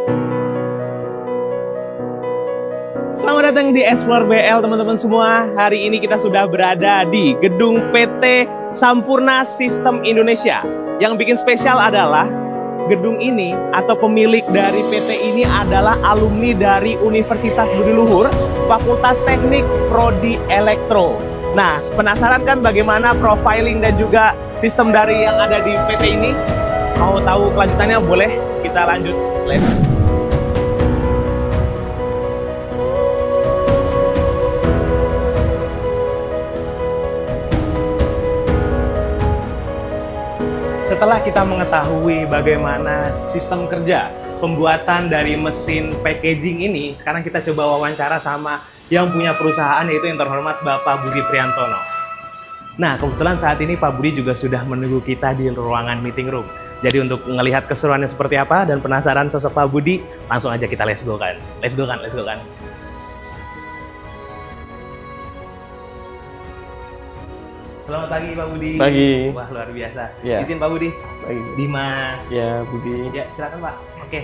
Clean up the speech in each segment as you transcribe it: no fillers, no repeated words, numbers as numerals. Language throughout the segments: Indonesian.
Selamat datang di Explore BL teman-teman semua. Hari ini kita sudah berada di gedung PT Sampurna Sistem Indonesia. Yang bikin spesial adalah gedung ini atau pemilik dari PT ini adalah alumni dari Universitas Budi Luhur, Fakultas Teknik Prodi Elektro. Nah, penasaran kan bagaimana profiling dan juga sistem dari yang ada di PT ini? Mau tahu kelanjutannya? Boleh kita lanjut. Let's go. Setelah kita mengetahui bagaimana sistem kerja pembuatan dari mesin packaging ini, sekarang kita coba wawancara sama yang punya perusahaan, yaitu yang terhormat Bapak Budi Priantono. Nah, kebetulan saat ini Pak Budi juga sudah menunggu kita di ruangan meeting room. Jadi untuk melihat keseruannya seperti apa dan penasaran sosok Pak Budi, langsung aja kita let's go kan. Let's go kan, let's go kan. Selamat pagi Pak Budi. Pagi. Wah, luar biasa. Ya. Izin Pak Budi. Pagi. Dimas. Ya, Budi. Ya, silakan Pak. Oke.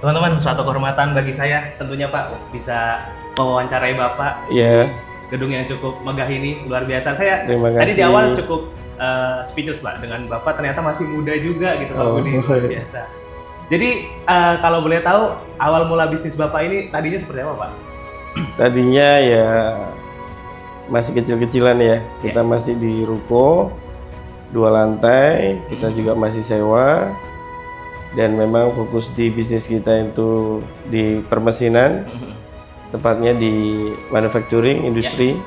Teman-teman, suatu kehormatan bagi saya tentunya Pak bisa mewawancarai Bapak. Ya. Gedung yang cukup megah ini luar biasa. Saya Terima kasih. tadi di awal cukup speechless Pak dengan Bapak, ternyata masih muda juga gitu Pak Budi, luar biasa. Jadi kalau boleh tahu awal mula bisnis Bapak ini tadinya seperti apa Pak? Tadinya ya masih kecil-kecilan ya. Kita masih di ruko 2 lantai, kita juga masih sewa. Dan memang fokus di bisnis kita itu di permesinan, tepatnya di manufacturing industri.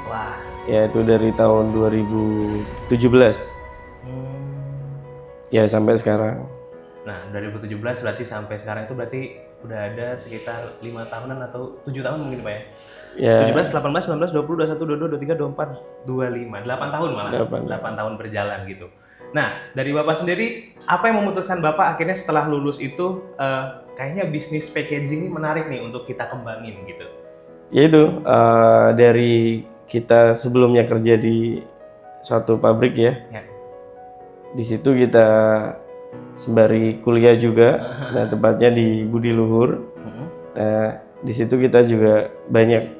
Wah. Yaitu dari tahun 2017. Ya sampai sekarang. Nah, 2017 berarti sampai sekarang itu berarti udah ada sekitar 5 tahunan atau 7 tahun mungkin Pak ya? Ya. 17, 18, 19, 20, 21, 22, 23, 24, 25, 8 tahun malah. 8 tahun berjalan gitu. Nah, dari Bapak sendiri, apa yang memutuskan Bapak akhirnya setelah lulus itu kayaknya bisnis packaging ini menarik nih untuk kita kembangin gitu? Yaitu dari kita sebelumnya kerja di suatu pabrik ya. Di situ kita sembari kuliah juga, nah tepatnya di Budi Luhur. Nah, di situ kita juga banyak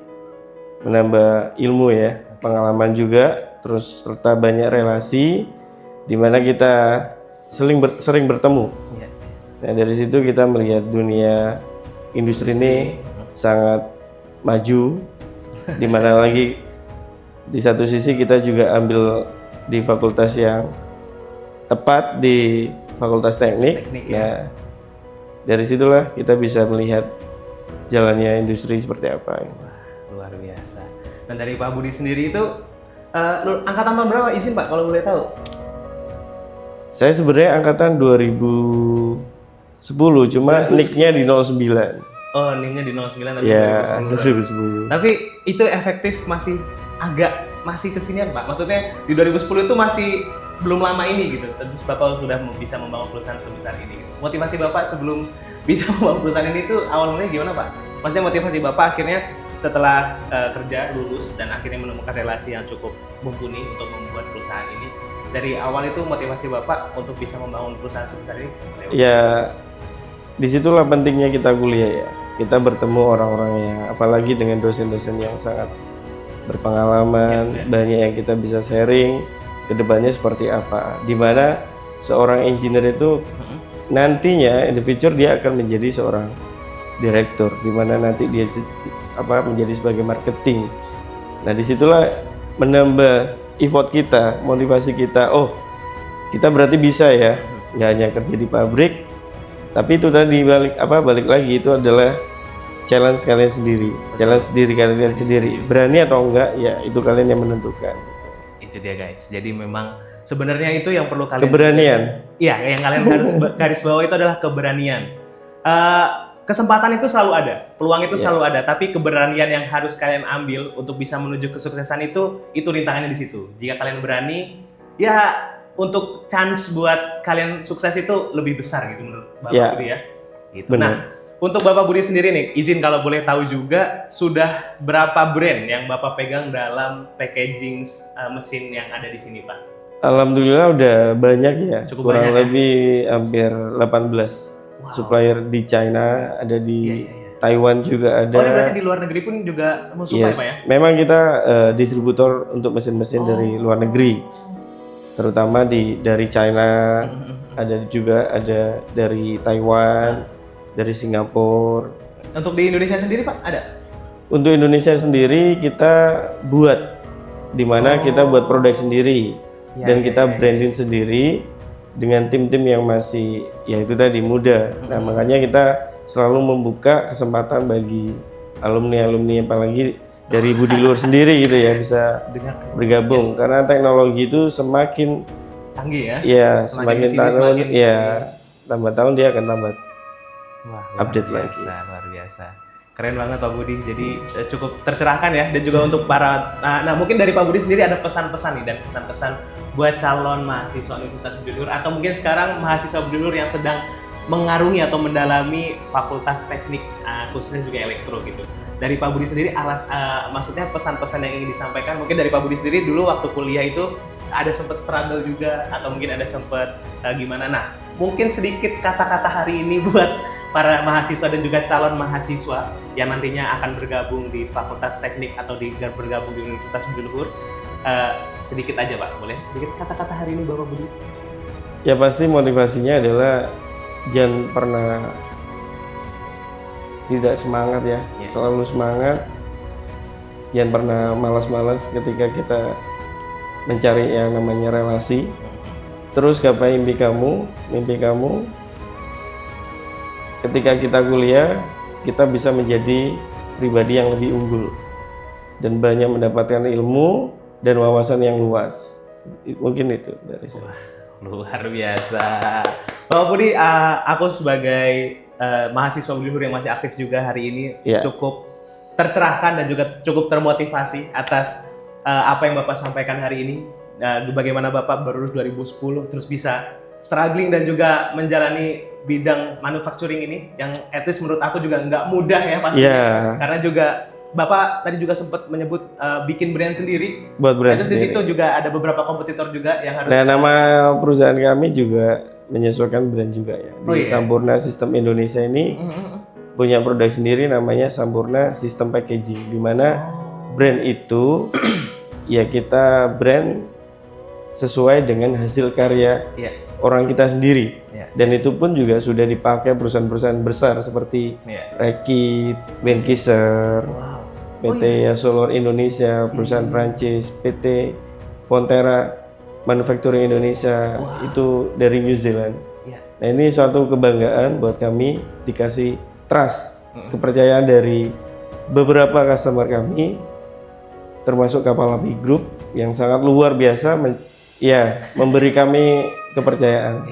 menambah ilmu ya, pengalaman juga, terus serta banyak relasi di mana kita sering bertemu. Nah, dari situ kita melihat dunia industri ini sangat maju, di mana lagi di satu sisi kita juga ambil di fakultas yang tepat di Fakultas Teknik. Nah, dari situlah kita bisa melihat jalannya industri seperti apa. Wah, luar biasa. Dan dari Pak Budi sendiri itu angkatan tahun berapa izin Pak kalau boleh tahu? Saya sebenarnya angkatan 2010, cuma nicknya di 09. Oh, nicknya di 09 tapi Ya, 2010. Tapi itu efektif masih kesinian Pak. Maksudnya di 2010 itu masih belum lama ini gitu. Terus Bapak sudah bisa membangun perusahaan sebesar ini. Gitu. Motivasi Bapak sebelum bisa membangun perusahaan ini itu awal mulanya gimana Pak? Maksudnya motivasi Bapak akhirnya setelah kerja lulus dan akhirnya menemukan relasi yang cukup mumpuni untuk membuat perusahaan ini. Dari awal itu motivasi Bapak untuk bisa membangun perusahaan sebesar ini seperti apa? Ya, disitulah pentingnya kita kuliah ya. Kita bertemu orang-orang yang, apalagi dengan dosen-dosen yang sangat berpengalaman, banyak yang kita bisa sharing kedepannya seperti apa. Dimana seorang engineer itu nantinya in the future dia akan menjadi seorang direktur, dimana nanti dia menjadi sebagai marketing. Nah, disitulah menambah effort kita, motivasi kita. Oh, kita berarti bisa ya, nggak hanya kerja di pabrik, tapi itu tadi balik lagi itu adalah challenge kalian sendiri, kalian sendiri. Berani atau enggak, ya itu kalian yang menentukan. Itu dia guys. Jadi memang sebenarnya itu yang perlu kalian. Keberanian. Iya, yang kalian harus garis bawah itu adalah keberanian. Kesempatan itu selalu ada, peluang itu selalu ada, tapi keberanian yang harus kalian ambil untuk bisa menuju kesuksesan itu rintangannya di situ. Jika kalian berani, ya untuk chance buat kalian sukses itu lebih besar gitu menurut Bapak Budi ya. Gitu. Nah, untuk Bapak Budi sendiri nih, izin kalau boleh tahu juga sudah berapa brand yang Bapak pegang dalam packaging mesin yang ada di sini, Pak? Alhamdulillah udah banyak ya. Cukup kurang banyak, lebih hampir 18. supplier di China, ada di Iya, iya, iya. Taiwan juga ada. Oh, ini berarti di luar negeri pun juga mensupply, Pak ya? Memang kita distributor untuk mesin-mesin dari luar negeri, terutama dari China, ada dari Taiwan, dari Singapura. Untuk di Indonesia sendiri, Pak, ada? Untuk Indonesia sendiri kita buat, di mana kita buat produk sendiri dan kita branding sendiri dengan tim-tim yang masih ya itu tadi muda. Nah, makanya kita selalu membuka kesempatan bagi alumni-alumni apalagi dari Budi Luhur sendiri gitu ya bisa bergabung karena teknologi itu semakin canggih ya. Ya, semakin tahun ya tambah tahun dia akan tambah update lagi. Luar biasa. Keren banget Pak Budi. Jadi cukup tercerahkan ya dan juga untuk para nah mungkin dari Pak Budi sendiri ada pesan-pesan nih dan pesan-pesan buat calon mahasiswa Universitas Budi Luhur atau mungkin sekarang mahasiswa Budi Luhur yang sedang mengarungi atau mendalami fakultas teknik khususnya juga elektro gitu. Dari Pak Budi sendiri maksudnya pesan-pesan yang ingin disampaikan mungkin dari Pak Budi sendiri dulu waktu kuliah itu ada sempat struggle juga atau mungkin ada sempat gimana. Nah, mungkin sedikit kata-kata hari ini buat para mahasiswa dan juga calon mahasiswa yang nantinya akan bergabung di Fakultas Teknik atau bergabung di Universitas Budi Luhur. Sedikit aja Pak, boleh sedikit kata-kata hari ini Bapak Budi? Ya pasti motivasinya adalah jangan pernah tidak semangat ya, selalu semangat. Jangan pernah malas-malas ketika kita mencari yang namanya relasi. Terus gapai mimpi kamu. Ketika kita kuliah, kita bisa menjadi pribadi yang lebih unggul dan banyak mendapatkan ilmu dan wawasan yang luas. Mungkin itu dari saya. Luar biasa. Bapak Budi, aku sebagai mahasiswa Budi Luhur yang masih aktif juga hari ini cukup tercerahkan dan juga cukup termotivasi atas apa yang Bapak sampaikan hari ini. Bagaimana Bapak baru lulus 2010 terus bisa struggling dan juga menjalani bidang manufacturing ini yang at least menurut aku juga nggak mudah ya pastinya. Karena juga Bapak tadi juga sempat menyebut bikin brand sendiri. Buat brand sendiri. Di situ juga ada beberapa kompetitor juga yang harus. Nah, nama perusahaan kami juga menyesuaikan brand juga ya. Di Sampurna Sistem Indonesia ini punya produk sendiri namanya Sampurna Sistem Packaging, di mana brand itu ya kita brand sesuai dengan hasil karya orang kita sendiri. Dan itu pun juga sudah dipakai perusahaan-perusahaan besar seperti Reckitt, Benckiser, PT Solar Indonesia, perusahaan Prancis, PT Fonterra Manufacturing Indonesia, itu dari New Zealand. Nah, ini suatu kebanggaan buat kami dikasih trust, kepercayaan dari beberapa customer kami, termasuk Kapalapi Group yang sangat luar biasa memberi kami kepercayaan.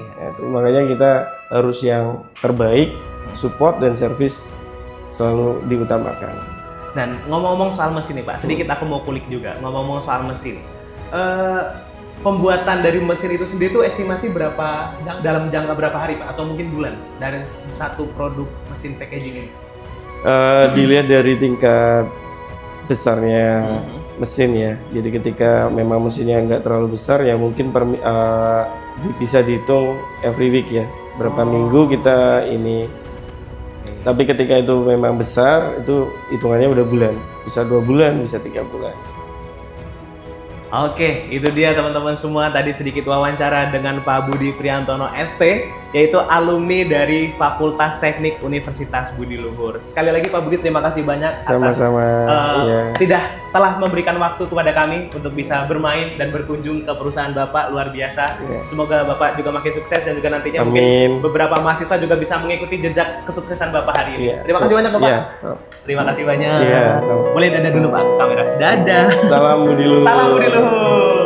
Makanya kita harus yang terbaik, support dan service selalu diutamakan. Dan ngomong-ngomong soal mesin nih Pak, sedikit aku mau kulik juga. Ngomong-ngomong soal mesin, pembuatan dari mesin itu sendiri itu estimasi dalam jangka berapa hari Pak? Atau mungkin bulan dari satu produk mesin packaging ini? Dilihat dari tingkat besarnya mesin ya. Jadi ketika memang mesinnya nggak terlalu besar ya mungkin bisa dihitung every week ya. Berapa minggu kita ini. Tapi ketika itu memang besar, itu hitungannya udah bulan. Bisa 2 bulan, bisa 3 bulan. Oke, itu dia teman-teman semua. Tadi sedikit wawancara dengan Pak Budi Priantono ST, yaitu alumni dari Fakultas Teknik Universitas Budi Luhur. Sekali lagi Pak Budi, terima kasih banyak atas telah memberikan waktu kepada kami untuk bisa bermain dan berkunjung ke perusahaan Bapak. Luar biasa. Semoga Bapak juga makin sukses dan juga nantinya mungkin beberapa mahasiswa juga bisa mengikuti jejak kesuksesan Bapak hari ini. Terima kasih banyak Bapak. Terima kasih banyak. Boleh dadah dulu Pak ke kamera. Dadah. Salam Budi Luhur. Salam Budi Luhur.